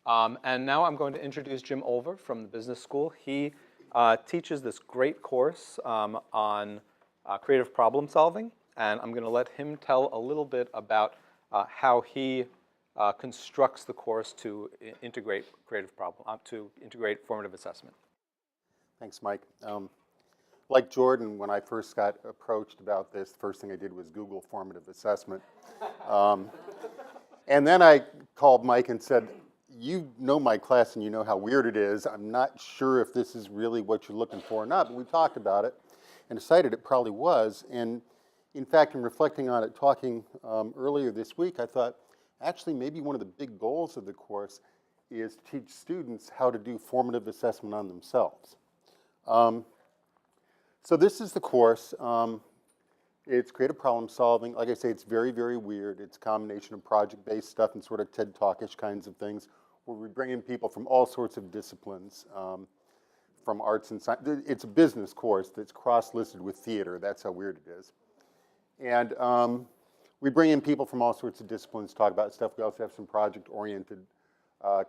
And now I'm going to introduce Jim Olver from the business school. He teaches this great course on creative problem solving, and I'm going to let him tell a little bit about how he constructs the course to integrate integrate formative assessment. Thanks, Mike. Like Jordan, when I first got approached about this, the first thing I did was Google formative assessment. And then I called Mike and said, you know my class and you know how weird it is. I'm not sure if this is really what you're looking for or not, but we talked about it and decided it probably was. And in fact, in reflecting on it, talking earlier this week, I thought, actually, maybe one of the big goals of the course is to teach students how to do formative assessment on themselves. So this is the course. It's creative problem solving. Like I say, it's very, very weird. It's a combination of project-based stuff and sort of TED Talk-ish kinds of things, where we bring in people from all sorts of disciplines, from arts and science. It's a business course that's cross-listed with theater. That's how weird it is. And we bring in people from all sorts of disciplines to talk about stuff. We also have some project-oriented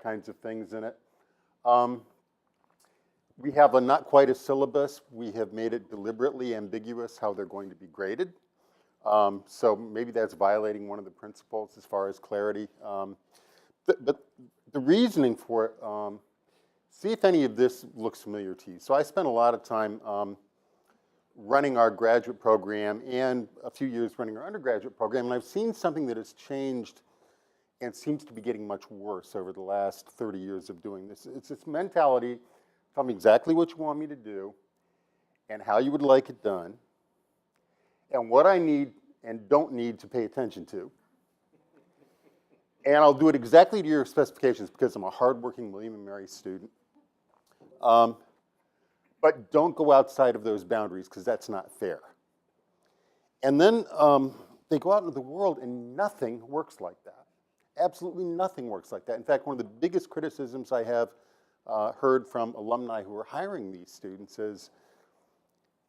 kinds of things in it. We have a not quite a syllabus. We have made it deliberately ambiguous how they're going to be graded. So maybe that's violating one of the principles as far as clarity. But the reasoning for it, see if any of this looks familiar to you. So I spent a lot of time running our graduate program and a few years running our undergraduate program, and I've seen something that has changed and seems to be getting much worse over the last 30 years of doing this. It's this mentality: tell me exactly what you want me to do and how you would like it done and what I need and don't need to pay attention to. And I'll do it exactly to your specifications because I'm a hardworking William & Mary student. But don't go outside of those boundaries because that's not fair. And then they go out into the world and nothing works like that. Absolutely nothing works like that. In fact, one of the biggest criticisms I have heard from alumni who are hiring these students is,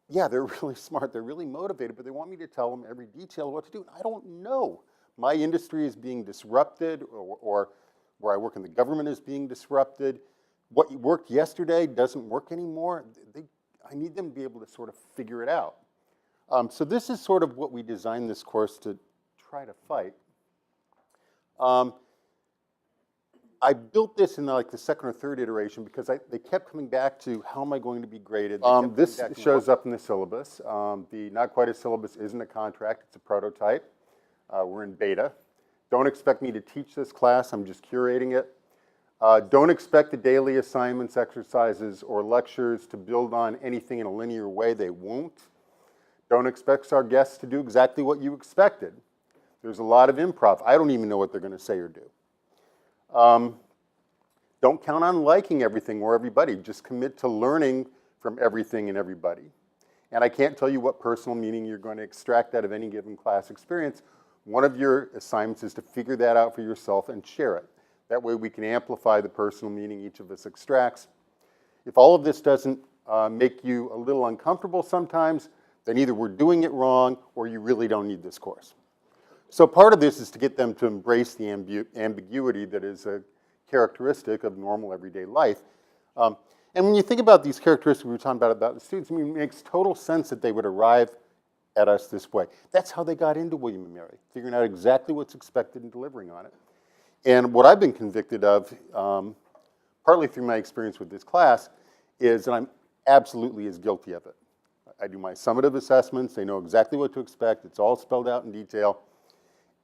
yeah, they're really smart, they're really motivated, but they want me to tell them every detail of what to do. And I don't know. My industry is being disrupted, or where I work in the government is being disrupted. What worked yesterday doesn't work anymore. I need them to be able to sort of figure it out. So this is sort of what we designed this course to try to fight. I built this in like the second or third iteration because they kept coming back to how am I going to be graded. This shows up in the syllabus. The Not Quite a Syllabus isn't a contract, it's a prototype. We're in beta. Don't expect me to teach this class, I'm just curating it. Don't expect the daily assignments, exercises, or lectures to build on anything in a linear way. They won't. Don't expect our guests to do exactly what you expected. There's a lot of improv. I don't even know what they're going to say or do. Don't count on liking everything or everybody. Just commit to learning from everything and everybody. And I can't tell you what personal meaning you're going to extract out of any given class experience. One of your assignments is to figure that out for yourself and share it. That way we can amplify the personal meaning each of us extracts. If all of this doesn't make you a little uncomfortable sometimes, then either we're doing it wrong or you really don't need this course. So part of this is to get them to embrace the ambiguity that is a characteristic of normal everyday life. And when you think about these characteristics we were talking about the students, I mean, it makes total sense that they would arrive at us this way. That's how they got into William & Mary, figuring out exactly what's expected and delivering on it. And what I've been convicted of, partly through my experience with this class, is that I'm absolutely as guilty of it. I do my summative assessments. They know exactly what to expect. It's all spelled out in detail.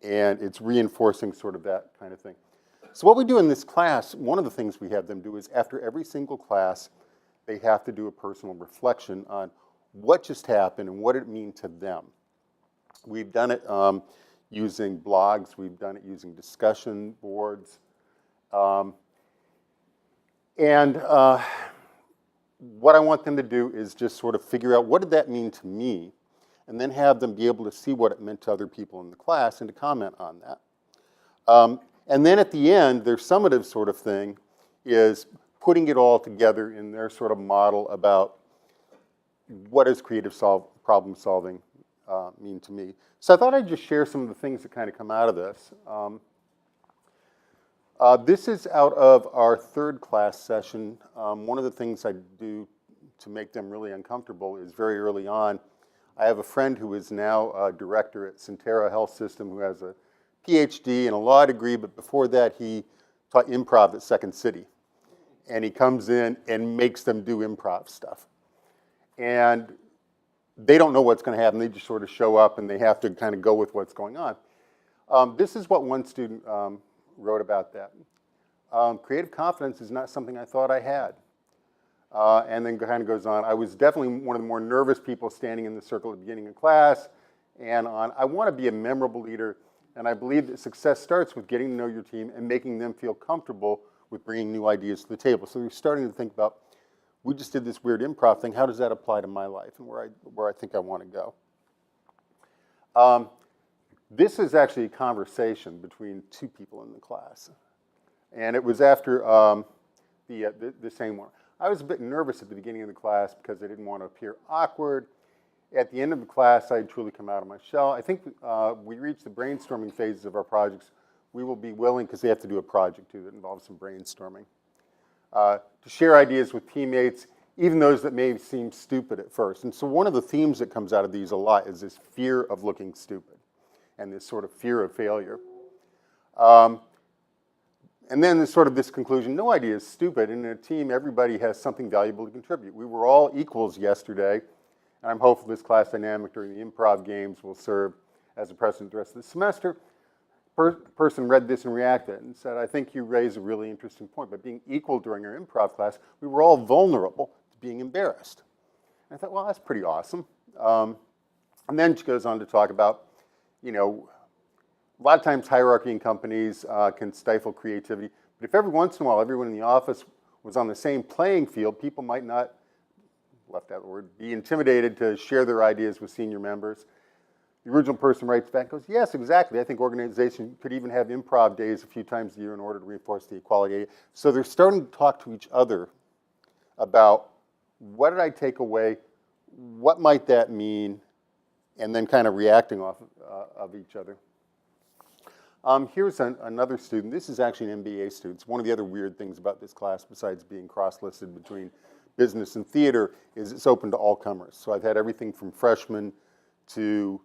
And it's reinforcing sort of that kind of thing. So what we do in this class, one of the things we have them do is after every single class, they have to do a personal reflection on what just happened and what it means to them. We've done it using blogs. We've done it using discussion boards. What I want them to do is just sort of figure out what did that mean to me, and then have them be able to see what it meant to other people in the class and to comment on that. And then at the end, their summative sort of thing is putting it all together in their sort of model about what does creative problem solving mean to me. So I thought I'd just share some of the things that kind of come out of this. This is out of our third class session. One of the things I do to make them really uncomfortable is very early on, I have a friend who is now a director at Centera Health System who has a PhD and a law degree, but before that he taught improv at Second City. And he comes in and makes them do improv stuff. And they don't know what's going to happen. They just sort of show up and they have to kind of go with what's going on. This is what one student wrote about that. Creative confidence is not something I thought I had. And then kind of goes on, I was definitely one of the more nervous people standing in the circle at the beginning of class. And on, I want to be a memorable leader, and I believe that success starts with getting to know your team and making them feel comfortable with bringing new ideas to the table. So we're starting to think about, we just did this weird improv thing, how does that apply to my life and where I think I want to go? This is actually a conversation between two people in the class. And it was after the same one. I was a bit nervous at the beginning of the class because I didn't want to appear awkward. At the end of the class, I had truly come out of my shell. I think we reached the brainstorming phases of our projects. We will be willing, because they have to do a project too that involves some brainstorming, to share ideas with teammates, even those that may seem stupid at first. And so one of the themes that comes out of these a lot is this fear of looking stupid and this sort of fear of failure. And then there's sort of this conclusion, no idea is stupid. In a team, everybody has something valuable to contribute. We were all equals yesterday, and I'm hopeful this class dynamic during the improv games will serve as a precedent the rest of the semester. Person read this and reacted and said, I think you raise a really interesting point. By being equal during our improv class, we were all vulnerable to being embarrassed. And I thought, well, that's pretty awesome. And then she goes on to talk about, you know, a lot of times hierarchy in companies can stifle creativity. But if every once in a while everyone in the office was on the same playing field, people might not, left out the word, be intimidated to share their ideas with senior members. The original person writes back and goes, yes, exactly. I think organization could even have improv days a few times a year in order to reinforce the equality. So they're starting to talk to each other about what did I take away, what might that mean, and then kind of reacting off of each other. Here's another student. This is actually an MBA student. It's one of the other weird things about this class, besides being cross-listed between business and theater, is it's open to all comers. So I've had everything from freshmen to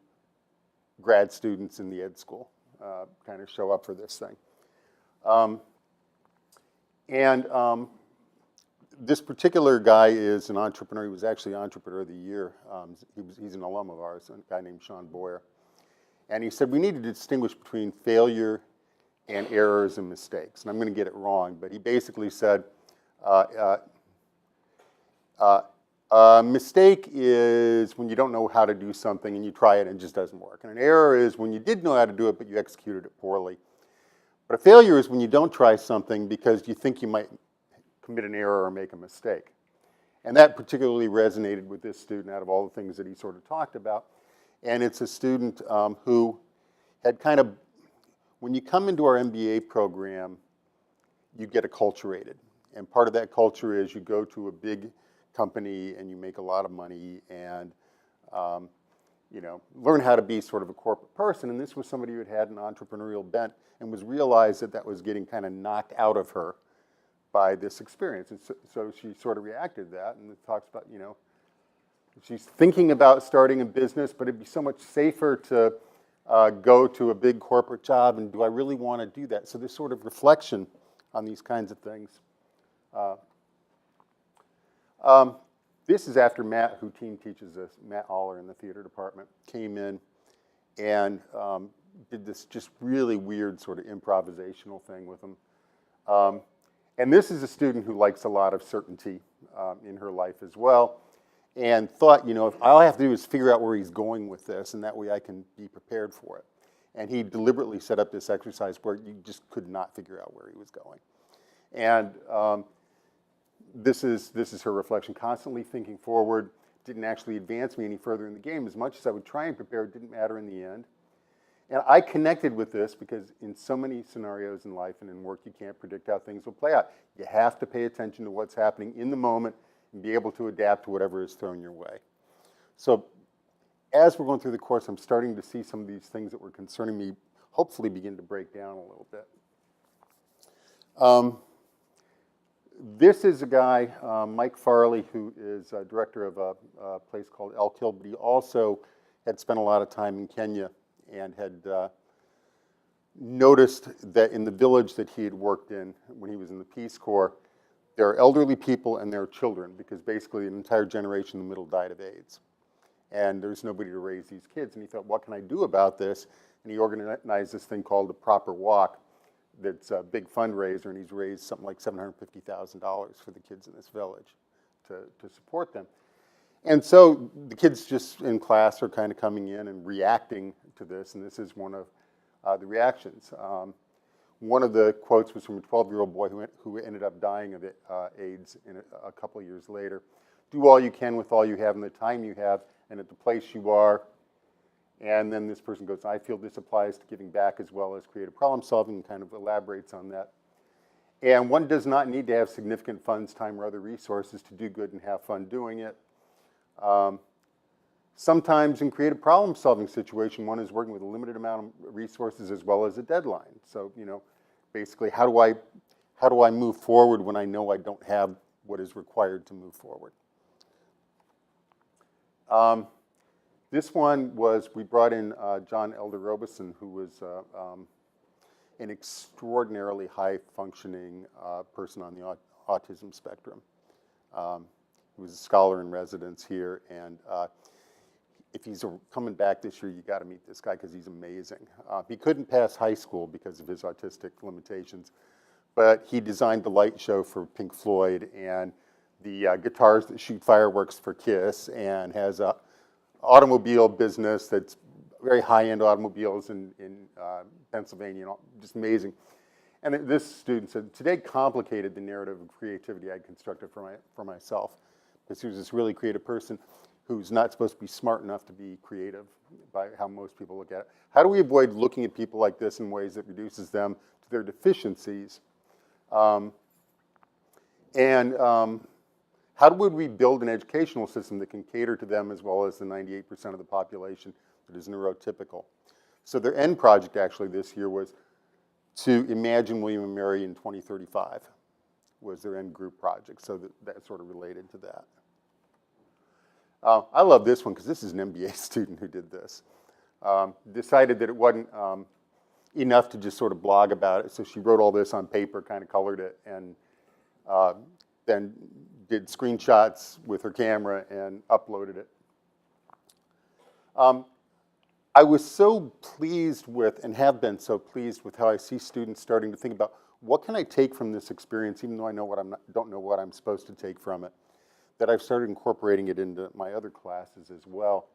grad students in the ed school kind of show up for this thing. This particular guy is an entrepreneur. He was actually Entrepreneur of the Year. He's an alum of ours, a guy named Sean Boyer. And he said, we need to distinguish between failure and errors and mistakes. And I'm going to get it wrong, but he basically said, a mistake is when you don't know how to do something and you try it and it just doesn't work. And an error is when you did know how to do it, but you executed it poorly. But a failure is when you don't try something because you think you might commit an error or make a mistake. And that particularly resonated with this student out of all the things that he sort of talked about. And it's a student who had kind of, when you come into our MBA program, you get acculturated. And part of that culture is you go to a big company and you make a lot of money and you know, learn how to be sort of a corporate person. And this was somebody who had had an entrepreneurial bent and was realized that that was getting kind of knocked out of her by this experience. And so she sort of reacted to that, and it talks about, you know, she's thinking about starting a business, but it'd be so much safer to go to a big corporate job, and do I really want to do that? So there's sort of reflection on these kinds of things. This is after Matt, who team teaches us, Matt Aller in the theater department, came in and did this just really weird sort of improvisational thing with him. And this is a student who likes a lot of certainty in her life as well, and thought, you know, if all I have to do is figure out where he's going with this, and that way I can be prepared for it. And he deliberately set up this exercise where you just could not figure out where he was going. And this is her reflection. Constantly thinking forward didn't actually advance me any further in the game. As much as I would try and prepare, it didn't matter in the end. And I connected with this because in so many scenarios in life and in work, you can't predict how things will play out. You have to pay attention to what's happening in the moment and be able to adapt to whatever is thrown your way. So as we're going through the course, I'm starting to see some of these things that were concerning me hopefully begin to break down a little bit. This is a guy, Mike Farley, who is director of a place called Elk Hill, but he also had spent a lot of time in Kenya and had noticed that in the village that he had worked in when he was in the Peace Corps, there are elderly people and there are children, because basically an entire generation in the middle died of AIDS. And there's nobody to raise these kids. And he thought, what can I do about this? And he organized this thing called the Proper Walk. That's a big fundraiser, and he's raised something like $750,000 for the kids in this village to support them. And so the kids just in class are kind of coming in and reacting to this, and this is one of the reactions. One of the quotes was from a 12-year-old boy who ended up dying of AIDS a couple of years later. Do all you can with all you have and the time you have and at the place you are. And then this person goes, I feel this applies to giving back as well as creative problem solving, and kind of elaborates on that. And one does not need to have significant funds, time, or other resources to do good and have fun doing it. Sometimes in creative problem solving situation, one is working with a limited amount of resources as well as a deadline. So, you know, basically, how do I move forward when I know I don't have what is required to move forward? This one was, we brought in John Elder Robison, who was an extraordinarily high-functioning person on the autism spectrum. He was a scholar in residence here, and if he's coming back this year, you got to meet this guy because he's amazing. He couldn't pass high school because of his autistic limitations, but he designed the light show for Pink Floyd and the guitars that shoot fireworks for Kiss, and has a automobile business that's very high-end automobiles in Pennsylvania, just amazing. And this student said, today complicated the narrative of creativity I constructed for myself, because he was this really creative person who's not supposed to be smart enough to be creative by how most people look at it. How do we avoid looking at people like this in ways that reduces them to their deficiencies? How would we build an educational system that can cater to them as well as the 98% of the population that is neurotypical? So their end project actually this year was to imagine William and Mary in 2035 was their end group project. So that sort of related to that. I love this one because this is an MBA student who did this. Decided that it wasn't enough to just sort of blog about it. So she wrote all this on paper, kind of colored it, and then did screenshots with her camera and uploaded it. I was so pleased with, and have been so pleased with, how I see students starting to think about, what can I take from this experience, even though I don't know what I'm supposed to take from it, that I've started incorporating it into my other classes as well.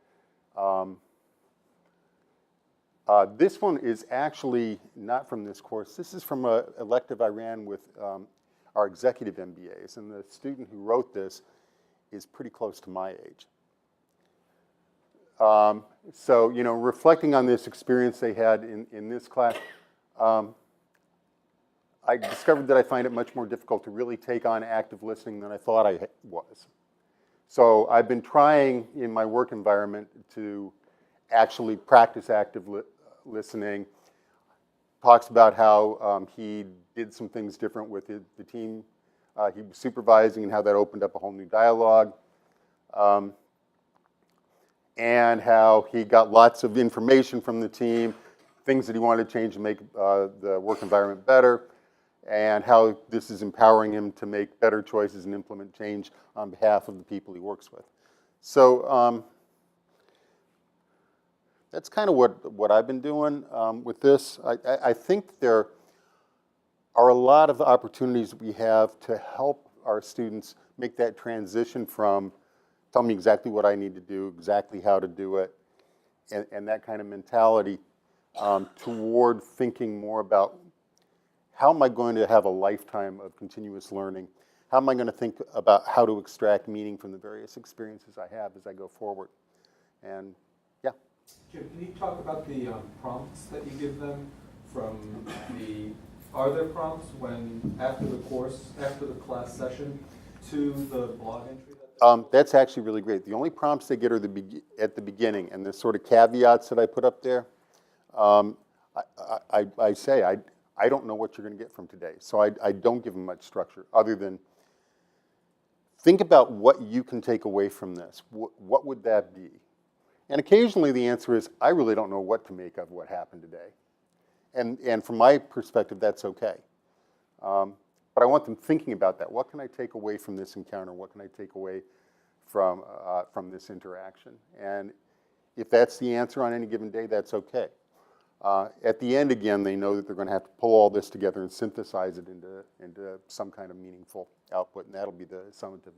This one is actually not from this course. This is from an elective I ran with our executive MBAs, and the student who wrote this is pretty close to my age. So, you know, reflecting on this experience they had in this class, I discovered that I find it much more difficult to really take on active listening than I thought I was. So I've been trying in my work environment to actually practice active listening. Talks about how he did some things different with the team he was supervising, and how that opened up a whole new dialogue. And how he got lots of information from the team, things that he wanted to change to make the work environment better, and how this is empowering him to make better choices and implement change on behalf of the people he works with. So that's kind of what I've been doing with this. I think there are a lot of opportunities we have to help our students make that transition from tell me exactly what I need to do, exactly how to do it, and that kind of mentality toward thinking more about how am I going to have a lifetime of continuous learning? How am I going to think about how to extract meaning from the various experiences I have as I go forward? And yeah. Jim, can you talk about the prompts that you give them from are there prompts when, after the course, after the class session, to the blog entry? That's actually really great. The only prompts they get are at the beginning, and the sort of caveats that I put up there. I say I don't know what you're going to get from today. So I don't give them much structure other than think about what you can take away from this. What would that be? And occasionally the answer is, I really don't know what to make of what happened today. And from my perspective, that's okay. But I want them thinking about that. What can I take away from this encounter? What can I take away from this interaction? And if that's the answer on any given day, that's okay. At the end, again, they know that they're going to have to pull all this together and synthesize it into some kind of meaningful output, and that'll be the summative